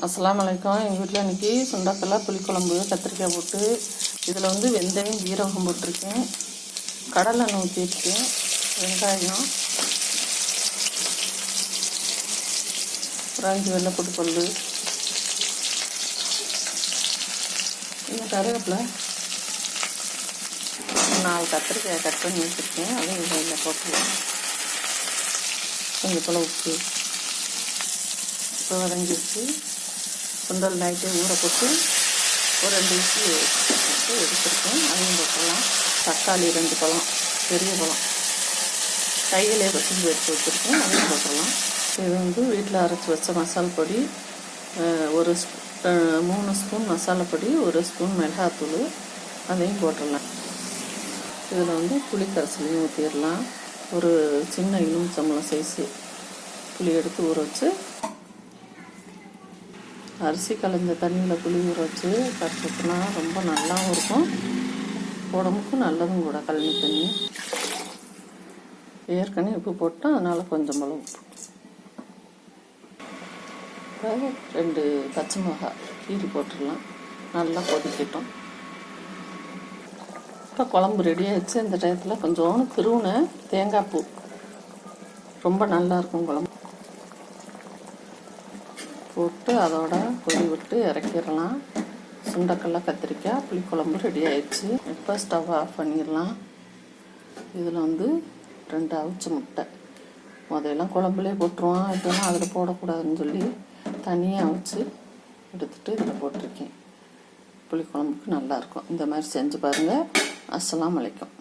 அஸ்ஸலாமு அலைக்கும். எங்கள் வீட்டில் இன்றைக்கி சுண்டக்கடலை புளிக்குழம்பு கத்திரிக்காய் போட்டு இதில் வெந்தயம் ஜீரகம் போட்டிருக்கேன், கடலை எண்ணெய் ஊற்றிருக்கேன், வெங்காயம், ஒரு 5 வெள்ளைப்பூண்டு பல், இன்னும் கருவேப்பிலை, 4 கத்திரிக்காய் கட் பண்ணி வச்சுருக்கேன், அதையும் இதில் போட்டுருவேன். கொஞ்சம் போல் உப்பு இப்போ வதங்கி வச்சு சுண்டல் நைட்டே ஊற போட்டு ஒரு 2 விசில் வச்சு எடுத்துருக்கேன். அதையும் போட்டுடலாம். தக்காளி 2 பழம், பெரிய பழம் கையிலே வச்சு எடுத்து வச்சுருக்கேன், அதையும் போட்டுடலாம். இது வீட்டில் அரைச்சி வச்ச மசாலா பொடி, 3 ஸ்பூன் மசாலா பொடி, 1 ஸ்பூன் மிளகாத்தூள், அதையும் போட்டுடலாம். இதில் புளி கரைசலையும் ஊற்றிடலாம். ஒரு சின்ன எலுமிச்சம்பழம் சைஸு புளி எடுத்து ஊற வச்சு, அரிசி கலந்த தண்ணியில் புளி ஊற வச்சு கரைச்சி ஊற்றினா ரொம்ப நல்லாவும் இருக்கும், உடம்புக்கும் நல்லதும் கூட. கழனி தண்ணி ஏற்கனவே உப்பு போட்டால் அதனால் கொஞ்சம் போல் உப்பு, 2 பச்சை மிளகாய் கீரி போட்டுடலாம். நல்லா கொதிக்கட்டும். இப்போ குழம்பு ரெடி ஆகிடுச்சு. இந்த டயத்தில் கொஞ்சோண்டு திருவுன தேங்காய் பூ, ரொம்ப நல்லாயிருக்கும் குழம்பு போட்டு அதோட கொதி விட்டு இறக்கிடலாம். சுண்டக்கடலை கத்திரிக்காய் புளிக்குழம்பு ரெடி ஆயிடுச்சு. இப்போ ஸ்டவ் ஆஃப் பண்ணிடலாம். இதில் 2 அவிச்ச முட்டை, முதல்லாம் குழம்புலே போட்டுருவோம், இதெல்லாம் அதில் போடக்கூடாதுன்னு சொல்லி தனியாக அவிச்சு எடுத்துகிட்டு இதில் போட்டிருக்கேன். புளிக்குழம்புக்கு நல்லாயிருக்கும். இந்த மாதிரி செஞ்சு பாருங்கள். அஸ்ஸலாமு அலைக்கும்.